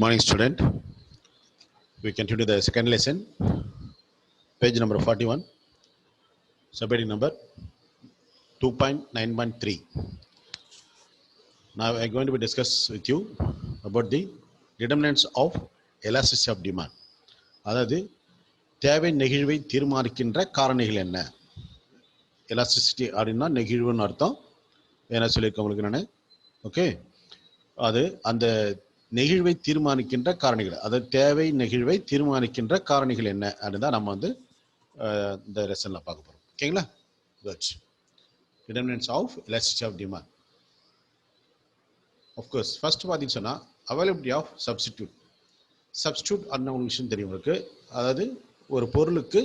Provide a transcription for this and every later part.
Morning, student. We continue the second lesson, page number 41, subheading number 2.913. Now, I'm going to be discuss with you about the determinants of elasticity of demand. அதாவது தேவை நெகிழ்வை தீர்மானிக்கின்ற காரணிகள் என்ன? Elasticity அப்படின்னா நெகிழ்வுன்னு அர்த்தம். என்ன சொல்லியிருக்கேன் உங்களுக்கு நான்? ஓகே, அது அந்த நெகிழ்வை தீர்மானிக்கின்ற காரணிகள், அதாவது தேவை நெகிழ்வை தீர்மானிக்கின்ற காரணிகள் என்ன அப்படின்னு தான் நம்ம வந்து இந்த லெசன்ல பார்க்க போறோம். ஓகேங்களா? Good. Determinants of elasticity of demand. Of course first பார்த்தீங்கன்னு சொன்னா அவைலபிலிட்டி ஆஃப் சப்ஸ்டிடியூட். சப்ஸ்டிடியூட் அப்படின்னா ஒரு விஷயம் தெரியும் உங்களுக்கு. அதாவது ஒரு பொருளுக்கு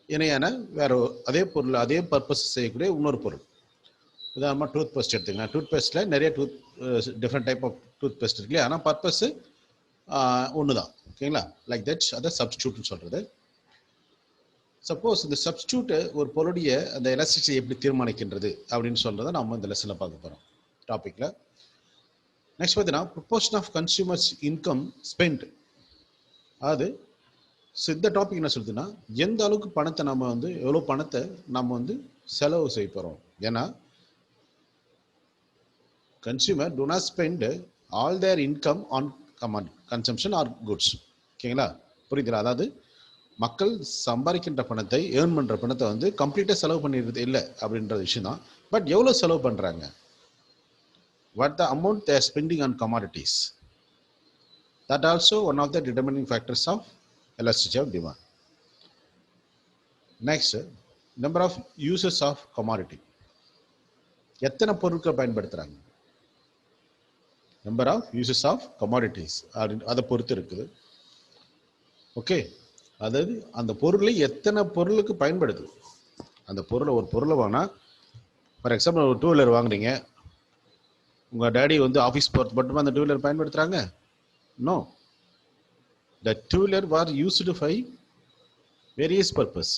இணையான வேற அதே பொருள் அதே பர்பஸ் செய்யக்கூடிய இன்னொரு பொருள். உதாரணமாக டூத் பேஸ்ட் எடுத்துக்கலாம். டூத் பேஸ்ட்டில் நிறைய different type of toothpaste இருக்கு, ஆனால் பர்பஸ் ஒன்று தான். ஓகேங்களா? லைக் தட் அதை சப்ஸ்டியூட்னு சொல்கிறது. சப்போஸ் இந்த சப்ஸ்டியூட்டு ஒரு பொருளுடைய அந்த எலாஸ்டிசிட்டி எப்படி தீர்மானிக்கின்றது அப்படின்னு சொல்கிறத நம்ம இந்த லெசனில் பார்க்க போகிறோம் டாப்பிக்கில். நெக்ஸ்ட் பார்த்தீங்கன்னா proportion of consumers income spend. அதாவது இந்த டாபிக் என்ன சொல்லுதுன்னா எந்த அளவுக்கு பணத்தை நம்ம வந்து எவ்வளோ பணத்தை நம்ம வந்து செலவு செய்ய போகிறோம். ஏன்னா consumer do not spend all their income on consumption or goods. ஓகேங்களா? புரியுதுங்களா? அதாவது மக்கள் சம்பாதிக்கின்ற பணத்தை ஏர்ன் பண்ணுற பணத்தை வந்து கம்ப்ளீட்டாக செலவு பண்ணிடுறது இல்லை அப்படின்ற விஷயம் தான். பட் எவ்வளோ செலவு பண்ணுறாங்க, what the amount they are spending on commodities, that also one of the determining factors of elasticity of demand. Next, number of uses of commodity. எத்தனை பொருட்களை பயன்படுத்துகிறாங்க, number of uses of commodities அதை பொறுத்து இருக்குது. Okay, அதாவது அந்த பொருளை எத்தனை பொருளுக்கு பயன்படுது. அந்த பொருளை ஒரு பொருளை வாங்கினா, ஃபார் எக்ஸாம்பிள் ஒரு டூ வீலர் வாங்குறீங்க, உங்கள் டேடி வந்து ஆஃபீஸ் போகிறது மட்டுமா அந்த டூ வீலர் பயன்படுத்துகிறாங்க? No, the two wheeler were used by various purpose.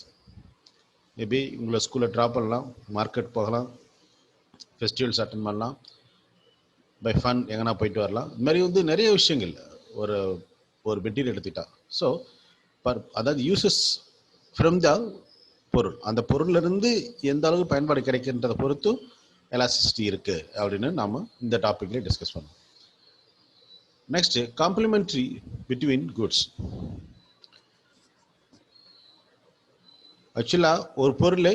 Maybe உங்களை ஸ்கூலில் ட்ராப் பண்ணலாம், மார்க்கெட் போகலாம், ஃபெஸ்டிவல்ஸ் அட்டன் பண்ணலாம், பை ஃபன் எங்கன்னா போயிட்டு வரலாம். இது மாதிரி வந்து நிறைய விஷயங்கள் ஒரு மெட்டீரியல் எடுத்துக்கிட்டா. ஸோ அதாவது யூசஸ் ஃப்ரம் த பொருள், அந்த பொருளிலிருந்து எந்த அளவுக்கு பயன்பாடு கிடைக்கின்றதை பொறுத்து எலாஸ்டிசிட்டி இருக்குது அப்படின்னு நாம் இந்த டாப்பிக்லேயே டிஸ்கஸ் பண்ணோம். Next, complementary between goods. ஆக்சுவலாக ஒரு பொருள்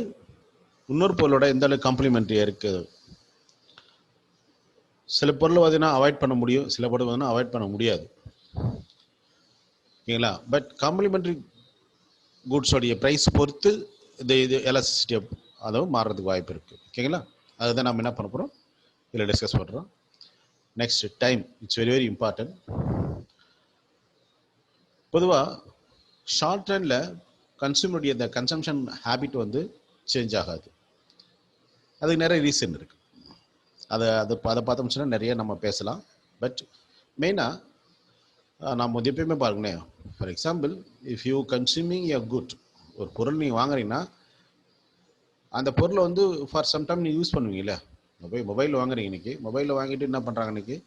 இன்னொரு பொருளோட எந்த அளவுக்கு காம்ப்ளிமெண்ட்ரியாக இருக்குது. சில பொருள் பார்த்தீங்கன்னா அவாய்ட் பண்ண முடியும், சில பொருள் பார்த்தீங்கன்னா அவாய்ட் பண்ண முடியாது. ஓகேங்களா? பட் காம்ப்ளிமெண்ட்ரி குட்ஸோடைய ப்ரைஸ் பொறுத்து இது எலாஸ்டிசிட்டி அதுவும் மாறுறதுக்கு வாய்ப்பு இருக்குது. ஓகேங்களா? அதுதான் நம்ம என்ன பண்ண போகிறோம் இதில் டிஸ்கஸ் பண்ணுறோம். Next, time. It's very very important. பொதுவாக ஷார்ட் ரன்ல கன்சியூமருடைய இந்த கன்சம்ஷன் ஹேபிட் வந்து சேஞ்ச் ஆகாது. அதுக்கு நிறைய ரீசன் இருக்குது. அதை பார்த்தோம்னு சொன்னால் நிறைய நம்ம பேசலாம். பட் மெயினாக நம்ம வந்து எப்பயுமே பாருங்களேன், for example if you consuming a good, ஒரு பொருள் நீங்கள் வாங்குறீங்கன்னா அந்த பொருளை வந்து ஃபார் சம் டைம் நீங்கள் யூஸ் பண்ணுவீங்கல்ல. மொபைல் வாங்குறீங்க, இன்றைக்கி மொபைலில் வாங்கிட்டு என்ன பண்ணுறாங்க, இன்றைக்கி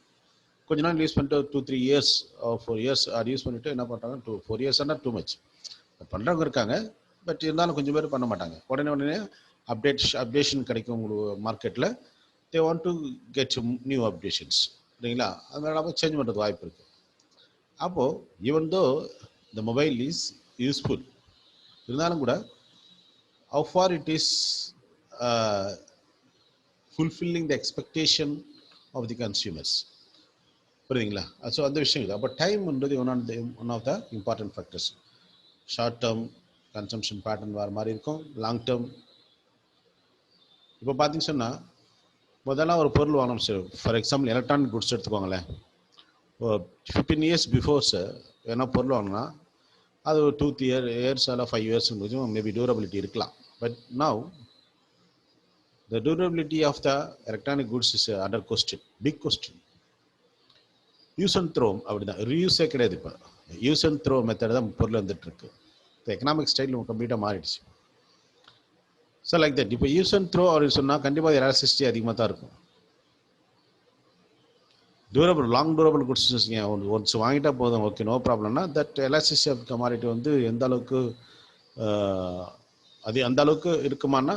கொஞ்ச நாள் யூஸ் பண்ணிட்டு 2-3 years 4 years அது யூஸ் பண்ணிவிட்டு என்ன பண்ணுறாங்க, 4 years ஆனால் டூ மச் பண்ணுறவங்க இருக்காங்க. பட் இருந்தாலும் கொஞ்சம் பேர் பண்ண மாட்டாங்க. உடனே அப்டேஷன் கிடைக்கும் உங்களுக்கு மார்க்கெட்டில். they want to get new updations. சரிங்களா? அதனால நம்ம சேஞ்ச் பண்ணுறது வாய்ப்பு இருக்குது. அப்போது even though the mobile is useful, இருந்தாலும் கூட how far it is fulfilling the expectation of the consumers. புரியுதுங்களா? ஸோ அந்த விஷயம் இது. அப்போ டைம்ன்றது one of the important factors. Short term consumption pattern வேறு மாதிரி இருக்கும், லாங் டேர்ம். இப்போ பார்த்தீங்கன்னு சொன்னால் முதல்ல ஒரு பொருள் வாங்கணும் sir. For example electronic goods எடுத்துக்கோங்களேன். 15 years பிஃபோர் சார் ஏன்னா பொருள் வாங்கினா அது 2 years இல்லை 5 years கொஞ்சம் மேபி டியூரபிலிட்டி இருக்கலாம். But now the durability of the electronic goods is under question, big question. Use and throw அப்படி தான், ரீயூஸே கிடையாது. இப்போ யூஸ் அண்ட் த்ரோ மெத்தட் தான் பொருள் வந்துட்டு இருக்கு. இப்போ எக்கனாமிக் ஸ்டைல் கம்ப்ளீட்டாக மாறிடுச்சு. So like that. இப்போ யூஸ் அண்ட் த்ரோ அப்படின்னு சொன்னால் கண்டிப்பாக எலாஸ்டிசிட்டி அதிகமாக தான் இருக்கும். Durable long durable goods once வாங்கிட்டா போதும், ஓகே, நோ ப்ராப்ளம்னா தட் எலாஸ்டிசிட்டி ஆஃப் கமாடிட்டி வந்து எந்த அளவுக்கு அது அந்த அளவுக்கு இருக்குமானா,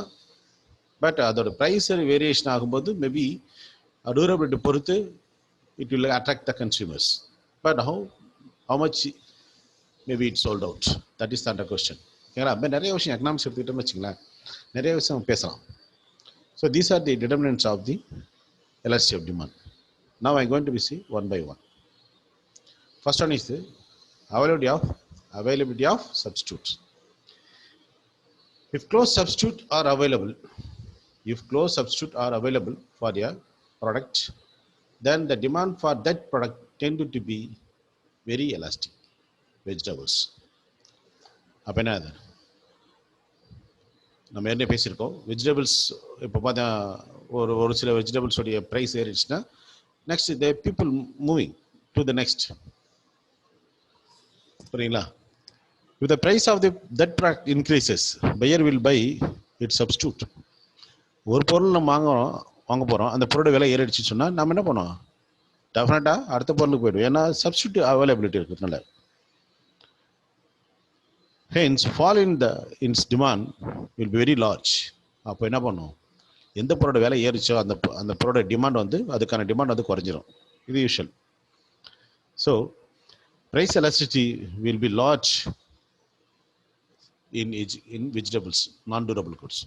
பட் அதோட ப்ரைஸ் வேரியேஷன் ஆகும்போது மேபி டியூரபிலிட்டி பொறுத்து it will attract the consumers. But how much maybe it sold out, that is the question. ஓகேங்களா? அப்போ நிறைய விஷயம் எக்கனாமிக்ஸ் எடுத்துக்கிட்டோம்னு வச்சுங்களேன், நிறைய விஷயம் பேசலாம். So these are the determinants of the elasticity of demand. Now I am going to be see one by one. First one is the availability of substitutes. If close substitutes are available for a product, then the demand for that product tended to be very elastic. Vegetables. அப்ப என்ன அது? நம்ம என்ன பேசியிருக்கோம், vegetables இப்போ பார்த்தா ஒரு சில வெஜிடபிள்ஸோடைய ப்ரைஸ் ஏறிடுச்சுன்னா next the people moving to the next. புரியுங்களா? If the price of that product increases, buyer will buy its substitute. ஒரு பொருள் நம்ம வாங்க போகிறோம், அந்த பொருளோட விலை ஏறிடுச்சுன்னு சொன்னால் நம்ம என்ன பண்ணுவோம், டெஃபினட்டாக அடுத்த பொருளுக்கு போய்டுவோம். ஏன்னா சப்ஸ்டியூட் அவைலபிலிட்டி இருக்கிறதுனால. Hence, fall in its demand will be very large. அப்போ என்ன பண்ணும், எந்த பொருளோட விலை ஏறிச்சோ அந்த பொருளோட டிமாண்ட் வந்து அதுக்கான டிமாண்ட் வந்து குறைஞ்சிரும். இது usual. So price elasticity will be large in vegetables, non-durable goods,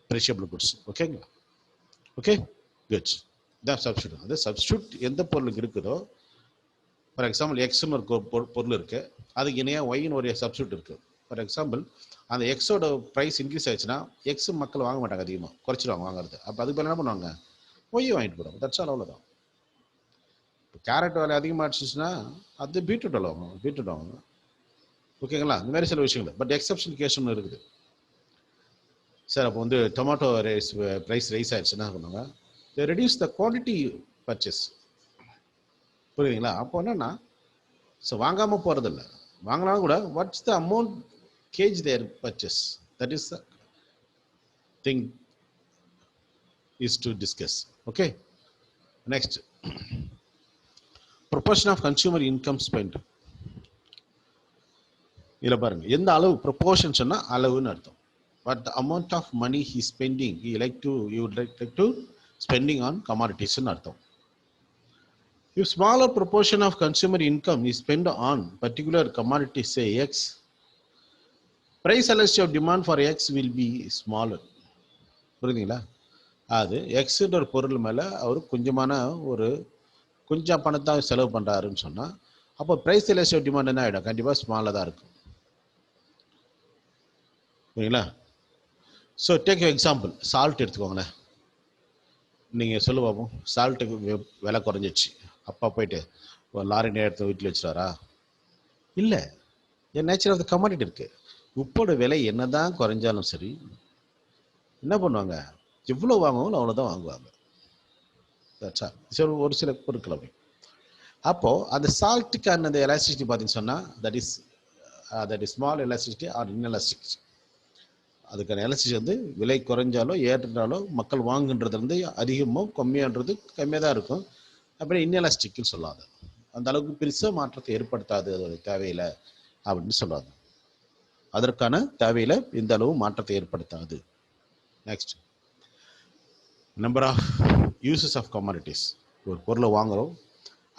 perishable goods. ஓகேங்களா? Okay, good. இதான் சப்ஸ்டியூட். அந்த சப்ஸ்டியூட் எந்த பொருளுக்கு இருக்குதோ, ஃபார் எக்ஸாம்பிள் எக்ஸ்னு ஒரு பொருள் இருக்குது, அதுக்கு இணையாக ஒய்னு ஒரு சப்ஸ்டியூட் இருக்குது. ஃபார் எக்ஸாம்பிள் அந்த எக்ஸோட ப்ரைஸ் இன்க்ரீஸ் ஆயிடுச்சுன்னா எக்ஸ் மக்கள் வாங்க மாட்டாங்க, அதிகமாக குறைச்சிடுவாங்க வாங்குறது. அப்போ அதுக்கு பேர் என்ன பண்ணுவாங்க, ஒய்யை வாங்கிட்டு போடுவாங்க. தட்ஸ் ஆல், அவ்வளோதான். இப்போ கேரட் விலை அதிகமாகிடுச்சுன்னா அது பீட்ரூட் வாங்க. ஓகேங்களா? இந்த மாதிரி சில விஷயங்கள். பட் எக்ஸப்ஷன் கேஸ் ஒன்று இருக்குது சார். அப்போ வந்து டொமேட்டோ ப்ரைஸ் ரைஸ் ஆயிடுச்சுன்னா பண்ணுவாங்க, they reduce the quantity purchase. புரியுதுங்களா? அப்போ என்னன்னா, ஸோ வாங்காமல் போகிறதில்ல, வாங்கினாலும் கூட what's the amount gauge their purchase, that is the thing is to discuss. Okay, next, proportion of consumer income spend. இதில் பாருங்க, எந்த அளவு ப்ரொபோர்ஷன் சொன்னால் அளவுன்னு அர்த்தம். But the amount of money he spending, you like to spending on கமாடிட்டிஸ்ன்னு அர்த்தம். If smaller proportion of consumer income is spent on particular commodity, say X, price elasticity of demand for X will be smaller. புரியுதுங்களா? அது எக்ஸ்ன்ற ஒரு பொருள் மேலே அவர் கொஞ்சம் பணத்தை செலவு பண்ணுறாருன்னு சொன்னால் அப்போ ப்ரைஸ் எலாஸ்டிசிட்டி ஆஃப் டிமாண்ட் என்ன ஆகிடும், கண்டிப்பாக ஸ்மாலாக தான் இருக்கும். புரியுங்களா? ஸோ டேக் எக்ஸாம்பிள், சால்ட் எடுத்துக்கோங்களேன். நீங்கள் சொல்லு பார்ப்போம், சால்ட்டுக்கு விலை குறைஞ்சிச்சு, அப்பா போயிட்டு ஒரு லாரி நேரத்தை வீட்டில் வச்சுட்டாரா? இல்லை, என் நேச்சர் ஆஃப் த கமாடிட்டி இருக்கு. உப்போட விலை என்னதான் குறைஞ்சாலும் சரி என்ன பண்ணுவாங்க, எவ்வளோ வாங்குவாங்களோ அவ்வளோதான் வாங்குவாங்க. ஒரு சில பொருட்கள் அப்படி. அப்போ அந்த சால்ட்டுக்கான அந்த எலாஸ்டிசிட்டி பார்த்தீங்கன்னு சொன்னால் that is small elasticity or inelastic. அதுக்கான எலாஸ்டிசிட்டி வந்து விலை குறைஞ்சாலோ ஏற்றாலோ மக்கள் வாங்குன்றது வந்து அதிகமோ கம்மியான்றது கம்மியாக தான் இருக்கும். அப்புறம் இன்எலாஸ்டிக்னு சொல்லாது, அந்த அளவுக்கு பெருசாக மாற்றத்தை ஏற்படுத்தாது, அதோட தேவையில்லை அப்படின்னு சொல்லாது. அதற்கான தேவையில்லை இந்த அளவு மாற்றத்தை ஏற்படுத்தாது. Next, number of uses of commodities. ஒரு பொருளை வாங்குகிறோம்,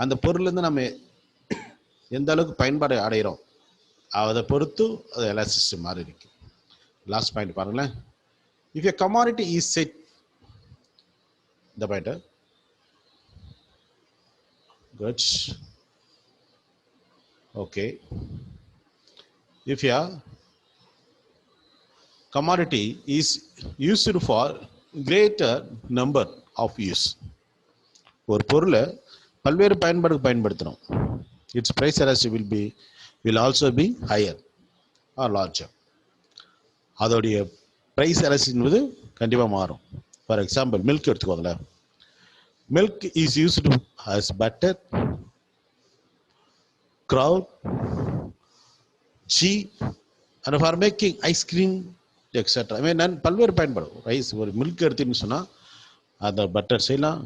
அந்த பொருள்லேருந்து நம்ம எந்த அளவுக்கு பயன்பாடு அடைகிறோம் அதை பொறுத்து அது எலாஸ்டிசிட்டி மாறி இருக்கு. லாஸ்ட் பாயிண்ட் பாருங்களேன். If a commodity is set, இந்த point goods, okay, if a commodity is used for greater number of use, ஒரு பொருளை பல்வேறு பயன்பாடுக்கு பயன்படுத்தணும், its price elasticity will also be higher or larger. அதோடைய பிரைஸ் எலாஸ்டிசிட்டி என்பது கண்டிப்பாக மாறும். ஃபார் எக்ஸாம்பிள் மில்க் எடுத்துக்கோங்களேன். Milk is used as butter, curd, cheese, and for making ice cream, etc. I mean, பல்வேறு பயன்படும். ரைஸ் ஒரு மில்க் எடுத்துன்னு சொன்னால் அதை பட்டர் செய்யலாம்,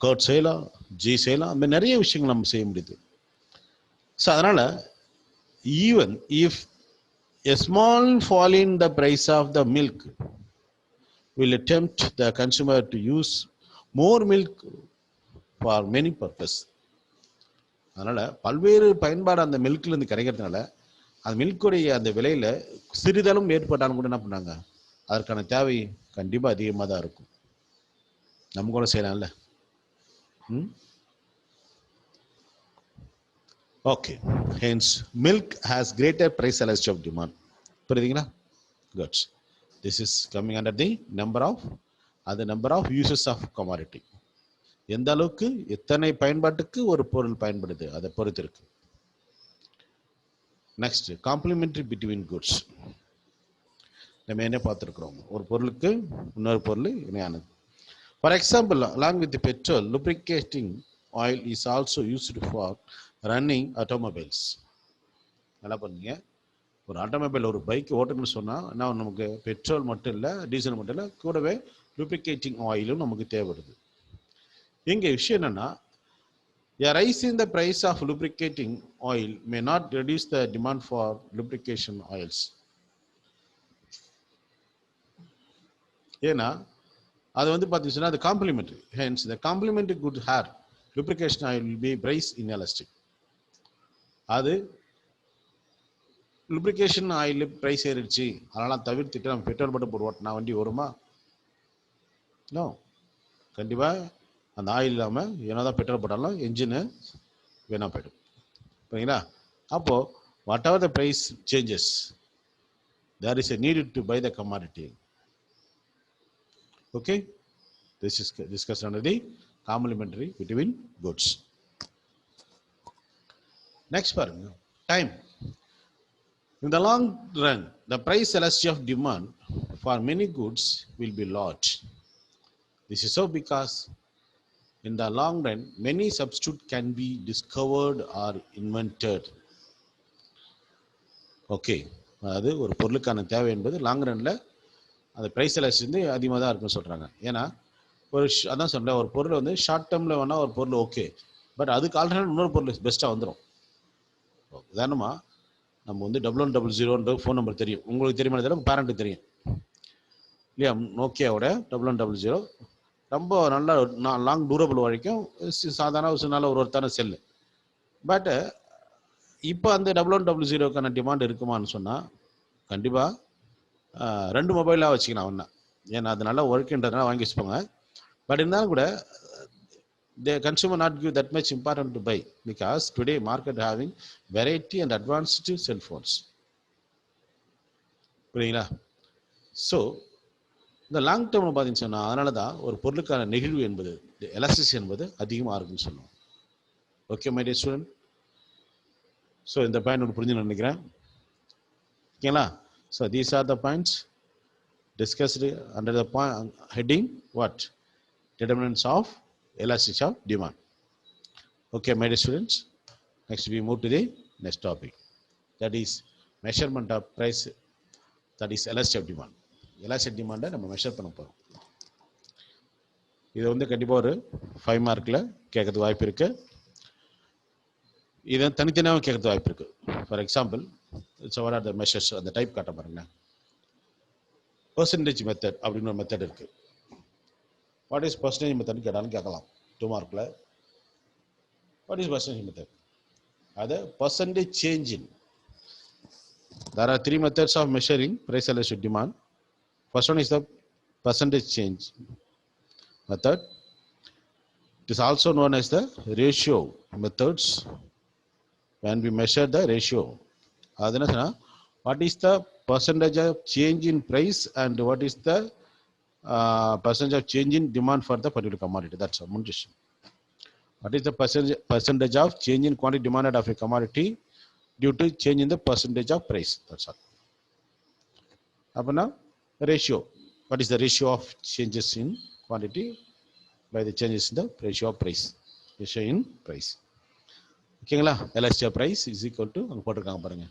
கர்ட் செய்யலாம், ஜி செய்யலாம், அந்த மாதிரி நிறைய விஷயங்கள் நம்ம செய்ய முடியுது. ஸோ அதனால் even if a small fall in the price of the milk will tempt the consumer to use more milk for many purpose. அதனால் பல்வேறு பயன்பாடு அந்த மில்க்லேருந்து கிடைக்கிறதுனால அந்த மில்குடைய அந்த விலையில் சிறிதளவும் ஏற்பட்டாலும் கூட என்ன பண்ணாங்க, அதற்கான தேவை கண்டிப்பாக அதிகமாக தான் இருக்கும். நம்ம கூட செய்யலாம்ல. Okay, hence milk has greater price elasticity of demand. புரியுதுங்களா? Goods. This is coming under the number of uses of commodity. எந்த அளவுக்கு எத்தனை பயன்பாட்டுக்கு ஒரு பொருள் பயன்படுது அதை பொறுத்து இருக்கு. Next, complementary between goods. நம்ம என்ன பார்த்துருக்குறோம், ஒரு பொருளுக்கு இன்னொரு பொருள் இணையானது. For example, along with the petrol, lubricating oil is also used for running automobiles. நல்லா பண்ணுங்க. ஒரு ஆட்டோமொபைல், ஒரு பைக் ஓட்டணும்னு சொன்னால் என்ன, நமக்கு பெட்ரோல் மட்டும் இல்லை, டீசல் மட்டும் இல்லை, கூடவே lubricating ஆயிலும் நமக்கு தேவைப்படுது. இங்கே விஷயம் என்னன்னா, a rise in the price of lubricating oil may not reduce the demand for lubrication oils. ஏன்னா அது வந்து பார்த்தீங்கன்னா அது complementary. Hence the complementary good hair lubrication oil will be price inelastic. அது lubrication oil price ஏறிடுச்சு, அதெல்லாம் தவிர்த்துட்டு நம்ம பெட்ரோல் மட்டும் போட்டு ஓட்டினா வண்டி வருமா? நோ. கண்டிப்பாக அந்த ஆயில் இல்லாமல் என்னதான் பெட்ரோல் போட்டாலும் என்ஜினு வேணா போயிடும். சரிங்களா? அப்போது whatever the price changes, there is a need to buy the commodity. Okay, this is discuss under the complementary between goods. Next பாருங்க, time. In the long run, the price elasticity of demand for many goods will be large. This is so because in the long run, many substitutes can be discovered or invented. Okay, அதாவது ஒரு பொருளுக்கான தேவை என்பது long ரன்ல அந்த price elasticity அதிகமாக தான் இருக்குன்னு சொல்கிறாங்க. ஏன்னா அதான் சொல்கிறேன், ஒரு பொருள் வந்து ஷார்ட் டேர்மில் வேணால் ஒரு பொருள் ஓகே, பட் அதுக்கு ஆல்டர்னேட் இன்னொரு பொருள் பெஸ்ட்டாக வந்துடும். உதாரணமாக நம்ம வந்து 1100 ஃபோன் நம்பர் தெரியும், உங்களுக்கு தெரியுமா தெரியல, உங்கள் பேரண்ட்டுக்கு தெரியும் இல்லையா? நோக்கியாவோட 1100 ரொம்ப நல்லா லாங் டூரபிள் வரைக்கும் சாதாரண நல்ல ஒருத்தான செல்லு. பட்டு இப்போ அந்த 1100க்கான டிமாண்ட் இருக்குமான்னு சொன்னால் கண்டிப்பாக 2 மொபைலாக வச்சுக்கலாம் ஒன்றா. ஏன்னா அது நல்லா ஒர்க்குன்றதுனால வாங்கி வச்சுப்பாங்க. பட் இருந்தாலும் கூட the consumer not give that much important to buy because today market having variety and advanced cell phones. புரியுங்களா? ஸோ இந்த லாங் டேர்மில் பார்த்தீங்கன்னு சொன்னால் அதனால தான் ஒரு பொருளுக்கான நெகிழ்வு என்பது, எலாஸ்டிசிட்டி என்பது அதிகமாக இருக்குன்னு சொல்லுவோம். Okay my dear student, so இந்த பாயிண்ட் ஒன்று புரிஞ்சுன்னு நினைக்கிறேன். ஓகேங்களா? So these R the points discussed under the heading what determinants of elasticity of demand. Okay my dear students, next we move to the next topic, that is measurement of price, that is elasticity of demand. Elasticity demand நம்ம measure பண்ண போகிறோம். இது வந்து கண்டிப்பாக ஒரு 5 மார்க்கில் கேட்கறதுக்கு வாய்ப்பு இருக்கு. இதை தனித்தனியாக கேட்கறதுக்கு வாய்ப்பு இருக்கு. For example, what are the measures, அந்த டைப் காட்ட பாருங்க. பெர்சன்டேஜ் மெத்தட் அப்படின்னு ஒரு மெத்தட் இருக்கு. வாட் இஸ் பர்சன்டேஜ் மெத்தட் கேட்டாலும் கேட்கலாம் 2 மார்க்கில். What is percentage method? அது percentage change in. There are 3 methods of measuring price elasticity demand. First one is the percentage change method. It is also known as the ratio methods. When we measure the ratio, what is the percentage of change in price and what is the percentage of change in demand for the particular commodity? That's a mundition. What is the percentage of change in quantity demanded of a commodity due to change in the percentage of price? That's all. Now, ratio. What is the ratio of changes in quantity by the changes in the ratio of price? Ratio in price. ஓகேங்களா? Elasticity of price is equal to அங்கே போட்டிருக்காங்க பாருங்க,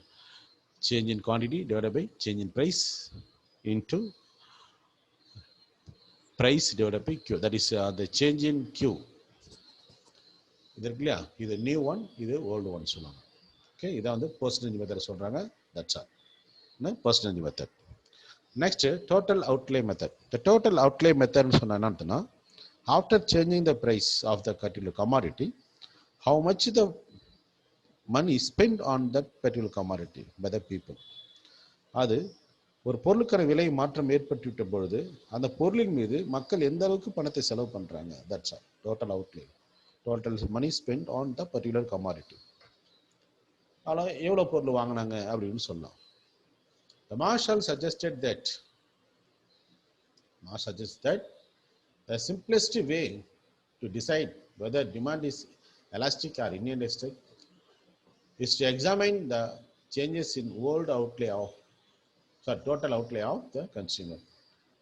change in quantity divided by change in price into price divided by Q. That is the change in Q. இது இருக்கு இல்லையா, இது new one, இது old one சொல்லுவாங்க. ஓகே, இதான் வந்து பர்சன்டேஜ் மெத்தட் சொல்கிறாங்க. That's all percentage method. Next total outlay method. இந்த டோட்டல் அவுட்லே மெத்தட்னு சொன்னால் என்ன அர்த்தம்னா, after changing the price of the particular commodity, how much the money spent on that particular commodity by the people. அது ஒரு பொருளுக்கான விலை மாற்றம் ஏற்பட்டுவிட்ட பொழுது அந்த பொருளின் மீது மக்கள் எந்த அளவுக்கு பணத்தை செலவு பண்ணுறாங்க. That's all total outlay. Total money spend on the particular commodity. ஆனால் எவ்வளோ பொருள் வாங்கினாங்க அப்படின்னு சொல்லலாம். The Marshall suggested that the simplest way to decide whether demand is elastic or inelastic is to examine the changes in total outlay of the consumer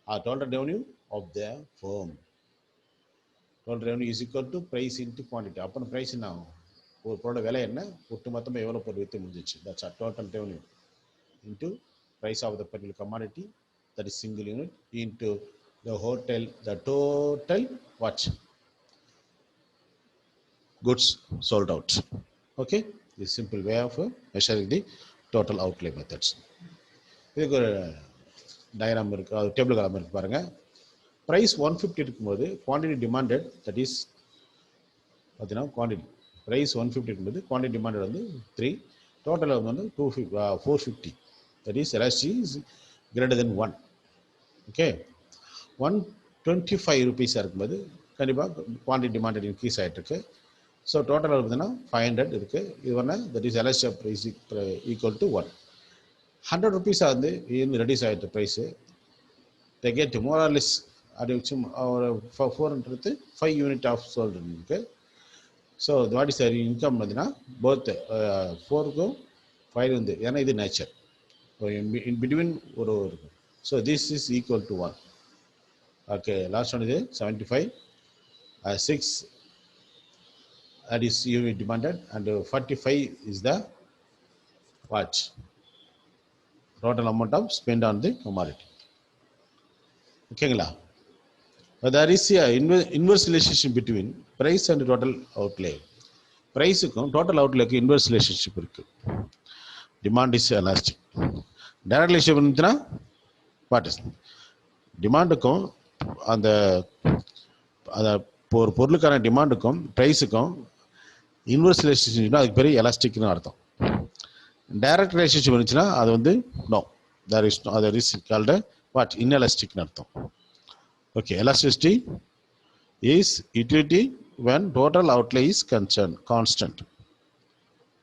or total revenue of the firm. Total revenue is equal to price into quantity. அப்போ price என்ன ஆகும், ஒரு பொருளோட விலை என்ன, ஒட்டு மொத்தமாக எவ்வளோ பொருள் விற்று முடிஞ்சிச்சு. That's our total revenue into price of the particular commodity, that is single unit, into the total what? Goods sold out. Okay, this simple way of measuring the total outlay methods. இதுக்கு ஒரு diagram இருக்கு, அது table காலம் இருக்கு பாருங்க. Price 150 இருக்கும்போது quantity demanded, that is பார்த்தீங்கன்னா quantity price 150 இருக்கும்போது குவான்டிட்டி டிமாண்டட் வந்து 3, டோட்டல் வந்து 450. That is elasticity is greater than 1. Okay, 125 rupees இருக்கும்போது கண்டிப்பாக குவான்டிட்டி டிமாண்டட் இன்க்ரீஸ் ஆகிட்டு இருக்கு. ஸோ டோட்டல் பார்த்தீங்கன்னா 500 இருக்கு. இது ஒன்று, that is elastic price equal to 1. 100 rupees வந்து ரெடியூஸ் ஆகிட்டு price. they get more or less அது வச்சு ஒரு 400 5 யூனிட் ஆஃப் சோல்டு இருக்கு. ஸோ வாட் இஸ் இன்கம் பார்த்தீங்கன்னா போத் 4க்கும் 5 வந்து, ஏன்னா இது நேச்சர் in between ஒரு இருக்கும். So this is equal to 1. Okay, last one is 75, 6 that is unit demanded, and 45 is the what? Total amount of spent on the commodity. ஓகேங்களா? There is a inverse relationship between price and total outlay. ப்ரைஸுக்கும் total அவுட்லேக்கும் inverse relationship இருக்கு. Demand is elastic. Direct relationship இருந்துச்சுன்னா what is டிமாண்டுக்கும் அந்த ஒரு பொருளுக்கான டிமாண்டுக்கும் ப்ரைஸுக்கும் inverse ரிலேஷன்ஷிப்னா அதுக்கு பெரிய எலாஸ்டிக்னு அர்த்தம். டைரக்ட் ரிலேஷன்ஷிப் இருந்துச்சுன்னா அது வந்து no, that is called what? Inelasticனு அர்த்தம். Okay, elasticity is utility when total outlay is constant.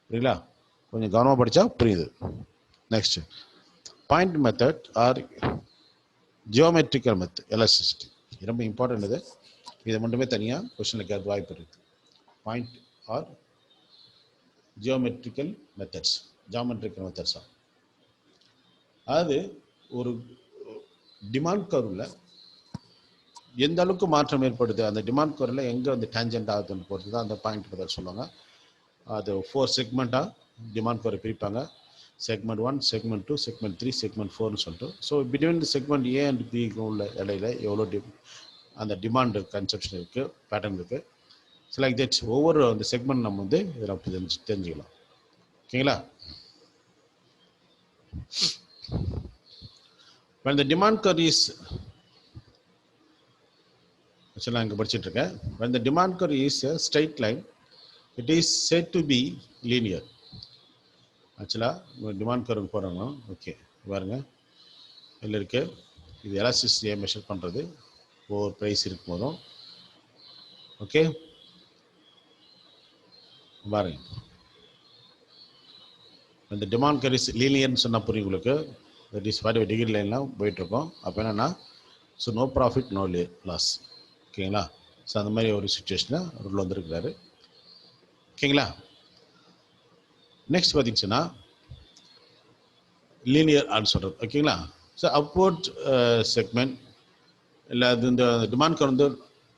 சரிங்களா? கொஞ்சம் கவனமாக படித்தா புரியுது. Next point method or geometrical method elasticity. ரொம்ப இம்பார்ட்டன்ட் இது. இதை மட்டுமே தனியாக கொஸ்டினில் கேட்க வாய்ப்பு இருக்குது. Point or geometrical methods. அதாவது ஒரு டிமாண்ட் கர்வில் எந்த அளவுக்கு மாற்றம் ஏற்படுது, அந்த டிமாண்ட் கர்வில் எங்கே வந்து டேஞ்சன்ட் ஆகுதுன்னு பொறுத்து தான் அந்த பாயிண்ட் மெத்தட் சொல்லுவாங்க. அது 4 செக்மெண்ட்டாக டிமாண்ட் கர்வை பிரிப்பாங்க. செக்மெண்ட் 1, செக்மெண்ட் 2, செக்மெண்ட் 3, செக்மெண்ட் 4னு சொல்லிட்டு. So between segment A and பிக்கு உள்ள இடையில எவ்வளோ அந்த டிமாண்ட் கன்செப்ஷன் இருக்குது, பேட்டர்ன் இருக்குது. ஸோ லைக் தட் ஒவ்வொரு அந்த செக்மெண்ட் நம்ம வந்து இதில் தெரிஞ்சுக்கலாம். ஓகேங்களா? when the demand curve is actually அங்கே படிச்சுட்டு இருக்கேன். when the demand curve is a straight line, it is said to be linear. ஆக்சுவலாக டிமாண்ட் கர்வ் போகிறாங்க. ஓகே பாருங்க, இதில் இருக்கு. இது எலாஸ்டிசிட்டியை மெஷர் பண்ணுறது ஒவ்வொரு ப்ரைஸ் இருக்கும் போதும். ஓகே பாருங்க, இந்த டிமாண்ட் கர்வ் இஸ் லீனியர்னு சொன்னால் புரியும் உங்களுக்கு. தட் இஸ் 45 டிகிரி லைன்லாம் போயிட்டுருக்கோம். அப்போ என்னென்னா, so no profit no loss. ஓகேங்களா? ஸோ அந்த மாதிரி ஒரு சுச்சுவேஷனில் ரூல் வந்துருக்கிறாரு. ஓகேங்களா? நெக்ஸ்ட் பார்த்தீங்கன்னா லீனியர் ஆன்னு சொல்கிறது. ஓகேங்களா? ஸோ அப்வர்ட் செக்மெண்ட் இல்லை அது இந்த டிமாண்ட் கர்வ் வந்து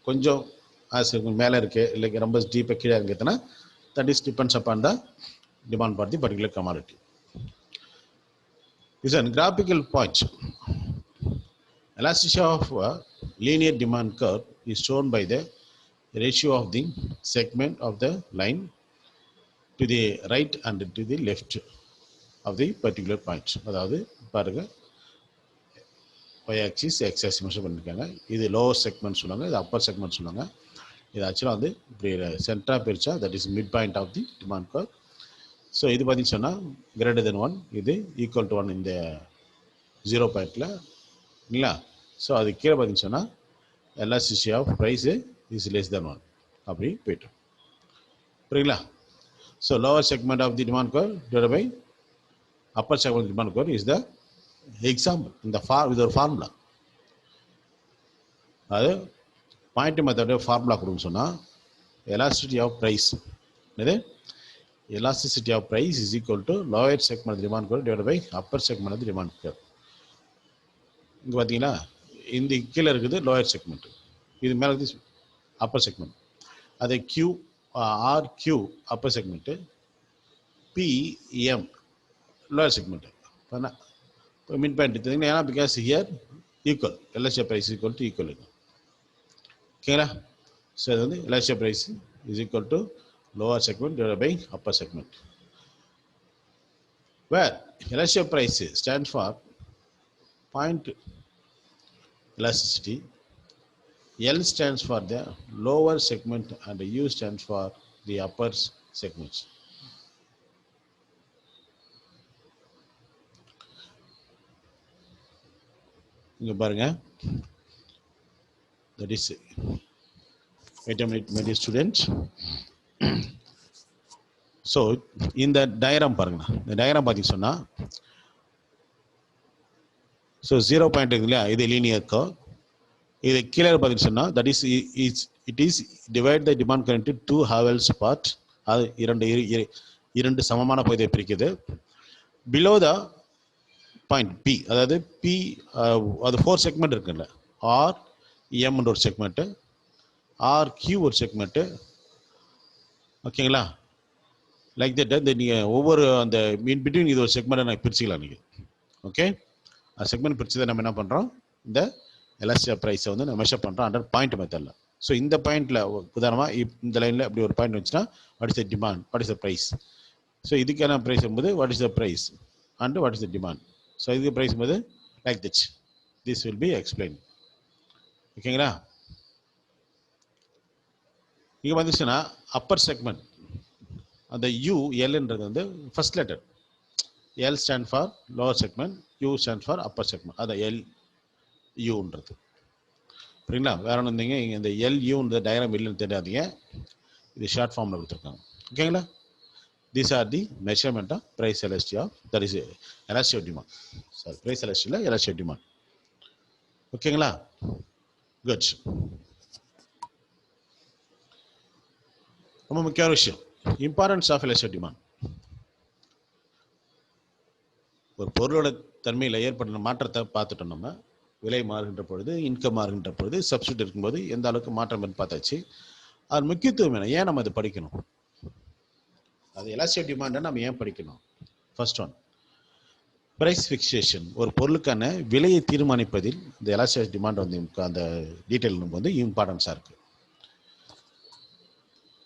கொஞ்சம் மேலே இருக்குது, இல்லை ரொம்ப டீப்பாக கீழே இருக்குதுன்னா that is depends upon the demand for the particular commodity. This is a graphical point. Elasticity of a linear demand curve is shown by the ratio of the segment of the line to the right and to the left of the particular point. அதாவது பாருங்க y axis x axis measure பண்ணிருக்காங்க. இது lower segment சொல்லுவாங்க, இது Appar segment சொல்லுவாங்க. இது ஆக்சுவலாக வந்து இப்படி சென்டராக பிரிச்சா that is mid point of the demand curve. So இது பார்த்தீங்கன்னு சொன்னால் கிரேட்டர் தென் 1, இது ஈக்குவல் டு 1 இந்த 0 பாயிண்டில் இல்லைங்களா. ஸோ அது கீழே பார்த்தீங்கன்னு சொன்னால் elasticity of price is less than 1 அப்படி போய்ட்டு புரியுங்களா. So lower segment of the demand curve divided by upper segment demand curve is the example. இது ஒரு ஃபார்முலா. அது பாயிண்ட் மெத்தட் ஃபார்முலா கொடுன்னு சொன்னால் எலாஸ்டிசிட்டி ஆஃப் ப்ரைஸ் இது elasticity of price is equal to lower segment of the demand curve divided by upper segment of the demand curve. இங்கே பார்த்தீங்கன்னா இந்த கீழே இருக்குது லோயர் செக்மெண்ட், இது மேலே இருக்குது அப்பர் செக்மெண்ட். அது RQ upper segment, PM lower segment. இப்போ மிட் பாயிண்ட் எடுத்தீங்கன்னா ஏன்னா because here equal elasticity of price equal to equal ஓகேங்களா. ஸோ அது வந்து elasticity of price is equal to lower segment divided by upper segment, where elasticity of price stands for point elasticity, L stands for the lower segment and U stands for the upper segments. இங்க பாருங்க, that is wait a minute my dear students. So இந்த diagram பாருங்கண்ணா, இந்த diagram பார்த்தீங்க சொன்னால் so 0 point இருக்கு இல்லையா, இது லீனியர் கர்வ். இது கீழே பார்த்தீங்க சொன்னால் that is it is divide the demand curve into 2 halves part. அது இரண்டு சமமான பகுதியை பிரிக்குது. பிலோ த பாயிண்ட் பி, அதாவது பி அது 4 செக்மெண்ட் இருக்குல்ல, RM ஒரு செக்மெண்ட்டு, RQ ஒரு செக்மெண்ட்டு, ஓகேங்களா. லைக் தட் நீங்கள் ஒவ்வொரு அந்த இன் பிட்வீன் இது ஒரு செக்மெண்ட்டை நான் பிரிச்சுக்கலாம் நீங்கள். ஓகே, அந்த செக்மெண்ட் பிரிச்சு தான் நம்ம என்ன பண்ணுறோம், இந்த எலாஸ்டிசிட்டி ஆஃப் ப்ரைஸை வந்து நம்ம மெஷர் பண்ணுறோம் அண்டர் பாயிண்ட் மெத்தடில். ஸோ இந்த பாயிண்டில் உதாரணமாக இந்த லைனில் இப்படி ஒரு பாயிண்ட் வந்துச்சுன்னா what is the demand, what is the price. So இதுக்கான ப்ரைஸ் போது what is the price and what is the demand. So இதுக்கு ப்ரைஸ் போது like this will be explain. ஓகேங்களா. இங்கே வந்துச்சுன்னா அப்பர் செக்மெண்ட் அந்த ULன்றது வந்து first letter, L stand for lower segment, U stand for upper segment. அது LUன்றது புரியுங்களா. வேற ஒன்று இருந்தீங்க இங்கே இந்த LUன்ற டயக்ராம் இல்லைன்னு தெரியாதீங்க, இது ஷார்ட் ஃபார்மில் கொடுத்துருக்காங்க. ஓகேங்களா. These are the measurement of price elasticity of that is elasticity of demand. Sorry, price எலாஸ்டிசிட்டியில் எலாஸ்டிசிட்டி ஆஃப் டிமாண்ட். ஓகேங்களா. குட். ரொம்ப முக்கியமான விஷயம், importance of elasticity of demand. ஒரு பொருளோட தன்மையில் ஏற்படுற மாற்றத்தை பார்த்துட்டோம். நம்ம விலை மாறுகின்ற பொழுது, இன்கம் மாறுகின்ற பொழுது, சப்ஸ்டியூட் இருக்கும்போது எந்த அளவுக்கு மாற்றம் பார்த்தாச்சு. அது முக்கியத்துவம் என்ன, ஏன் நம்ம அதை படிக்கணும், அது எலாஸ்டிசிட்டி ஆஃப் டிமாண்டை நம்ம ஏன் படிக்கணும். First one, price fixation. ஒரு பொருளுக்கான விலையை தீர்மானிப்பதில் இந்த எலாஸ்டிசிட்டி ஆஃப் டிமாண்ட் வந்து அந்த டீட்டெயில் வந்து இம்பார்ட்டன்ஸாக இருக்குது.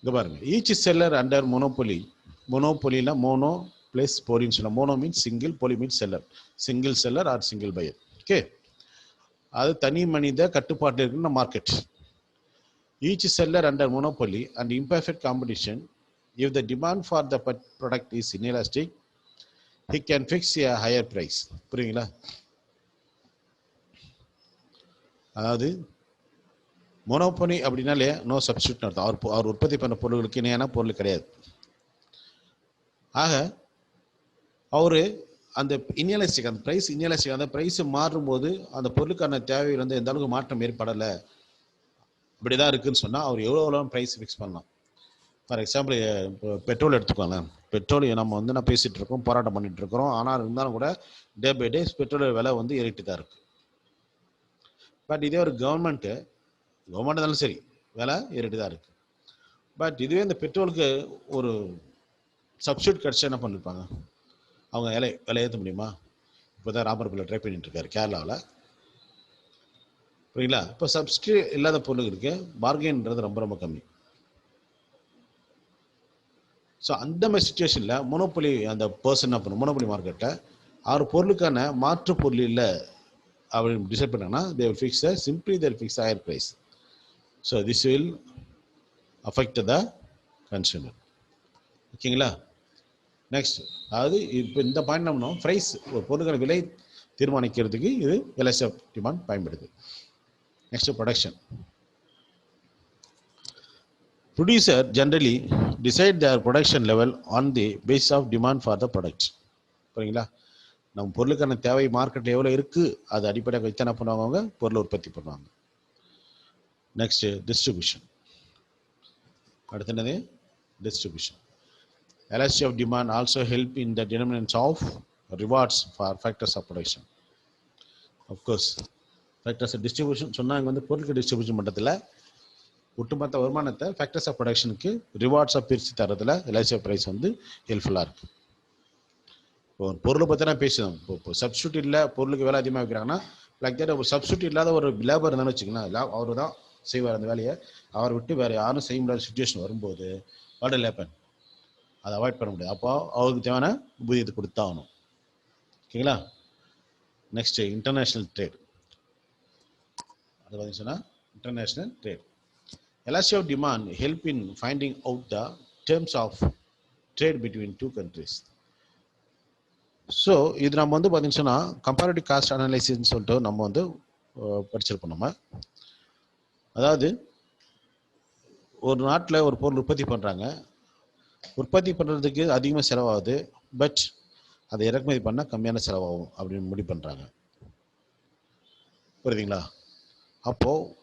இங்கே பாருங்க, ஈச் செல்லர் அண்டர் மோனோபொலி. மோனோபொலியில் மோனோ பிளஸ் போலின்னு சொல்லலாம். Mono means single, poly means seller. Single seller or single buyer. Okay, அது தனி மனித கட்டுப்பாட்டில் இருக்கிற market. Each seller under monopoly and imperfect competition, if the demand for the product is inelastic, he can fix a higher price. புரியுங்களா. அதாவது monopoly அப்படின்னாலே no substitute அர்த்தம். அவர் உற்பத்தி பண்ண பொருட்களுக்கு இணையான பொருள் கிடையாது. ஆக அவரு அந்த இன்எலாஸ்டிக், அந்த பிரைஸ் இன்எலாஸ்டிக், அந்த பிரைஸ் மாறும்போது அந்த பொருளுக்கான தேவையில் வந்து எந்த அளவுக்கு மாற்றம் ஏற்படலை, இப்படிதான் இருக்குன்னு சொன்னால் அவர் எவ்வளோ ப்ரைஸ் ஃபிக்ஸ் பண்ணலாம். ஃபார் எக்ஸாம்பிள் பெட்ரோல் எடுத்துக்கோங்களேன். பெட்ரோல் நம்ம வந்து நான் பேசிகிட்டு இருக்கோம், போராட்டம் பண்ணிட்டு இருக்கிறோம். ஆனால் இருந்தாலும் கூட டே பை டே பெட்ரோல் விலை வந்து ஏறிட்டு தான் இருக்கு. பட் இதே ஒரு கவர்மெண்ட் இருந்தாலும் சரி விலை ஏறிட்டு தான் இருக்கு. பட் இதுவே இந்த பெட்ரோலுக்கு ஒரு சப்ஸ்டியூட் கிடச்சா என்ன பண்ணிருப்பாங்க, அவங்க விலை ஏற்ற முடியுமா? இப்போ தான் ராமர்பிள்ளை ட்ரை பண்ணிட்டு இருக்காரு கேரளாவில். புரியுங்களா? இப்போ சப்ஸ்டியூட் இல்லாத பொருளுக்கு பார்கெயின்ன்றது ரொம்ப ரொம்ப கம்மி. ஸோ அந்த மாதிரி சுச்சுவேஷனில் மொனோபொலி அந்த பர்சன் என்ன பண்ணும், மொனோபொலி மார்க்கெட்டை ஆறு பொருளுக்கான மாற்று பொருள் இல்லை அப்படின்னு டிசைட் பண்ணாங்கன்னா they will fix simply they will fix higher price. So this will affect the consumer. ஓகேங்களா? நெக்ஸ்ட், அதாவது இப்போ இந்த பாயிண்ட் நம்ம ப்ரைஸ் ஒரு பொருளுக்கான விலை தீர்மானிக்கிறதுக்கு இது எல்எஸ்சி ஆஃப் டிமாண்ட் பயன்படுது. Next, production. Producer generally decide their production level on the basis of demand for the product. புரியுங்களா? நம்ம பொருளுக்கான தேவை மார்க்கெட்டில் எவ்வளோ இருக்குது அது அடிப்படையாக வைத்து என்ன பண்ணுவாங்க, பொருளை உற்பத்தி பண்ணுவாங்க. Next, distribution. அடுத்து என்னது? Distribution. Elasticity of demand also help in the determinants of rewards for factors of production. Of course, factors of distribution சொன்னாங்க வந்து பொருளுக்கு டிஸ்ட்ரிபியூஷன் பண்ணுறதுல ஒட்டுமொத்த வருமானத்தை ஃபேக்டர்ஸ் ஆஃப் ப்ரொடக்ஷனுக்கு ரிவார்ட்ஸாக பிரித்து தரதுல எல்ஐசி ப்ரைஸ் வந்து ஹெல்ப்ஃபுல்லாக இருக்குது. இப்போ ஒரு பொருளை பற்றி நான் பேசுகிறோம். இப்போ சப்ஸ்டியூட் இல்லை, பொருளுக்கு வேலை அதிகமாக வைக்கிறாங்கன்னா லைக் தட் ஒரு சப்ஸ்டியூட் இல்லாத ஒரு லேபர் இருந்தாலும் வச்சுக்கலாம், அவர் தான் செய்வார் அந்த வேலையை. அவரை விட்டு வேறு யாரும் செய்ய முடியாத சுச்சுவேஷன் வரும்போது வாட் வில் ஹேப்பன், அதை அவாய்ட் பண்ண முடியாது. அப்போ அவருக்கு தேவையான ஊதியத்தை கொடுத்தாகணும். ஓகேங்களா? Next, international trade. அது பார்த்தீங்கன்னா international trade. Elasticity of demand help in finding out the terms of trade between two countries. So இது நம்ம வந்து பார்த்தீங்கன்னா கம்பேரிட்டிவ் காஸ்ட் அனாலிசிஸ்ன்னு சொல்லிட்டு நம்ம வந்து படிச்சிருப்போம். நம்ம அதாவது ஒரு நாட்டில் ஒரு பொருள் உற்பத்தி பண்ணுறாங்க, உற்பத்தி பண்ணுறதுக்கு அதிகமாக செலவாகுது, பட் அதை இறக்குமதி பண்ணால் கம்மியான செலவாகும் அப்படின்னு முடிவு பண்ணுறாங்க. புரியுதுங்களா? அப்போது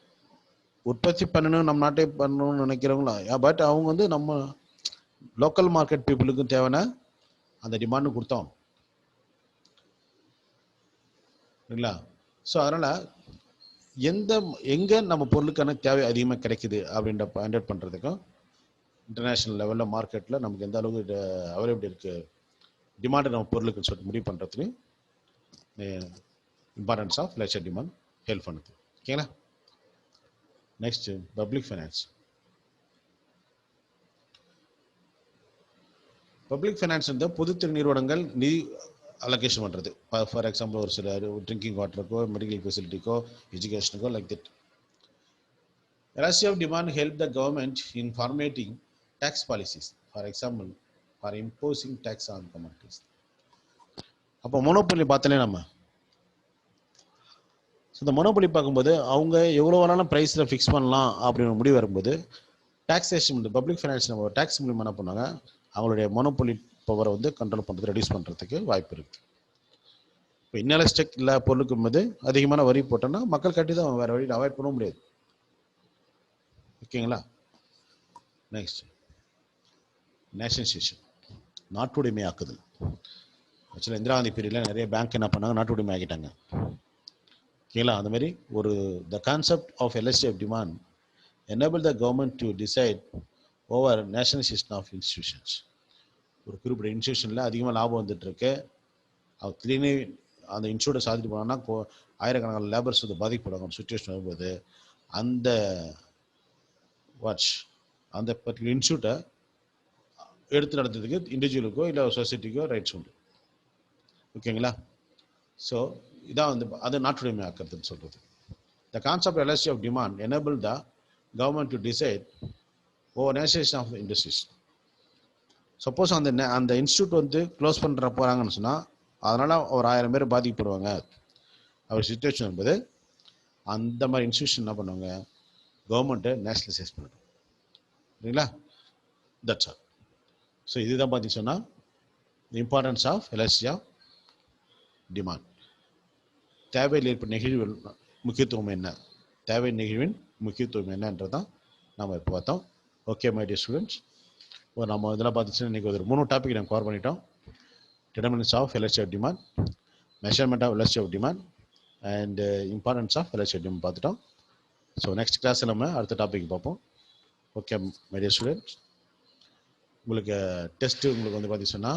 உற்பத்தி பண்ணணும், நம்ம நாட்டே பண்ணணும்னு நினைக்கிறவங்களா, பட் அவங்க வந்து நம்ம லோக்கல் மார்க்கெட் பீப்புளுக்கும் தேவையான அந்த டிமாண்டு கொடுத்தோம். இல்லைங்களா? ஸோ அதனால் எங்கே நம்ம பொருளுக்கான தேவை அதிகமாக கிடைக்குது அப்படின்ற ஃபைண்ட் அவுட் பண்ணுறதுக்கும் இன்டர்நேஷ்னல் லெவலில் மார்க்கெட்டில் நமக்கு எந்த அளவுக்கு அவைலபிலிட்டி இருக்குது, டிமாண்டு நம்ம பொருளுக்குன்னு சொல்லிட்டு முடிவு பண்ணுறதுக்கு இம்பார்ட்டன்ஸ் ஆஃப் எல்எஸ்சி டிமாண்ட் ஹெல்ப் பண்ணுது. ஓகேங்களா? Next, public finance. Public finance வந்து பொதுத்துறை நிறுவனங்கள் நிதி அலோகேஷன் பண்ணுறது. ஃபார் எக்ஸாம்பிள் ஒரு சில ட்ரிங்கிங் வாட்டருக்கோ, மெடிக்கல் ஃபெசிலிட்டிக்கோ, எஜுகேஷனுக்கோ, like that. Elasticity of demand help the government in formatting tax policies, for example for imposing tax on commodities. அப்போ மோனோபொலி பார்த்தாலே நம்ம இந்த மோனோபொலி பார்க்கும்போது அவங்க எவ்வளோ வேணாலும் ப்ரைஸில் ஃபிக்ஸ் பண்ணலாம் அப்படின்னு முடிவு வரும்போது டாக்ஸேஷன் பப்ளிக் ஃபைனான்ஸ் நம்ம டேக்ஸ் மூலியமாக என்ன பண்ணாங்க, அவங்களுடைய மோனோபொலி பவரை வந்து கண்ட்ரோல் பண்ணுறது, ரெடியூஸ் பண்ணுறதுக்கு வாய்ப்பு இருக்குது. இப்போ இன்னலஸ்டெக் இல்லை பொருளுக்கும் போது அதிகமான வரி போட்டோன்னா மக்கள் கட்டி தான் வேறு வழியில் அவாய்ட் பண்ண முடியாது. ஓகேங்களா? நெக்ஸ்ட், நேஷனலைசேஷன், நாட்டுடைமை ஆக்குதல். ஆக்சுவலாக இந்திரா காந்தி பீரியடில் நிறைய பேங்க் என்ன பண்ணாங்க, நாட்டுடைமை ஆக்கிட்டாங்க. ஓகேங்களா? அந்த மாதிரி ஒரு the concept of elasticity of demand enable the government to decide over nationalisation of institutions. ஒரு குறிப்பிட்ட இன்ஸ்டியூஷனில் அதிகமாக லாபம் வந்துட்டுருக்கு, அது திடீர்னு அந்த இன்ஸ்டியூட்டை சாதிட்டு போனோம்னா ஆயிரக்கணக்கான லேபர்ஸ் வந்து பாதிக்கப்படுவாங்க சுச்சுவேஷன் வரும்போது அந்த அந்த பர்டிகுலர் இன்ஸ்டியூட்டை எடுத்து நடத்துறதுக்கு இண்டிவிஜுவலுக்கோ இல்லை சொசைட்டிக்கோ ரைட்ஸ் உண்டு. ஓகேங்களா? ஸோ இதான் வந்து அது நாட்டுடைமை ஆக்கிறதுன்னு சொல்கிறது. The concept elasticity of demand enable the government to decide over nationalisation of industries. Suppose அந்த இன்ஸ்டியூட் வந்து க்ளோஸ் பண்ணுற போகிறாங்கன்னு சொன்னால் அதனால் ஒரு 1000 பேர் பாதிக்கப்படுவாங்க அவர் சுச்சுவேஷன் என்பது அந்த மாதிரி இன்ஸ்டியூஷன் என்ன பண்ணுவாங்க, கவர்மெண்ட்டை நேஷனலைசேஷன் பண்ணணும். சரிங்களா? That's all. ஸோ இதுதான் பார்த்தீங்கன்னு சொன்னால் importance of elasticity of demand. தேவையில் ஏற்பட்ட நெகிழ்வு முக்கியத்துவம் என்ன, தேவை நெகிழ்வின் முக்கியத்துவம் என்னன்றது தான் நம்ம இப்போ பார்த்தோம். ஓகே மை டியர் ஸ்டூடெண்ட்ஸ், நம்ம இதெல்லாம் பார்த்துச்சுன்னா இன்றைக்கி ஒரு 3 டாபிக் நம்ம கவர் பண்ணிட்டோம். Determinants of elasticity of demand, measurement of elasticity of demand and importance of elasticity of demand பார்த்துட்டோம். ஸோ நெக்ஸ்ட் கிளாஸில் நம்ம அடுத்த டாபிக் பார்ப்போம். ஓகே மை டியர் ஸ்டூடெண்ட்ஸ், உங்களுக்கு டெஸ்ட்டு உங்களுக்கு வந்து பார்த்தீங்கன்னா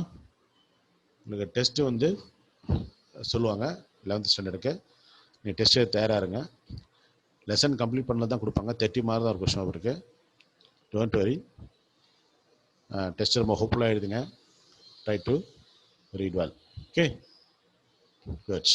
உங்களுக்கு டெஸ்ட்டு வந்து சொல்லுவாங்க 11th ஸ்டாண்டர்டுக்கு. நீங்கள் டெஸ்ட்டு தயாராக இருங்க. லெசன் கம்ப்ளீட் பண்ணல தான் கொடுப்பாங்க. 30 மார்க் தான் ஒரு கொஸ்டின் பேப்பருக்கு. Don't worry. டெஸ்ட் ரொம்ப ஹோப்ஃபுல்லாக எழுதுங்க. Try to read well. Okay, good.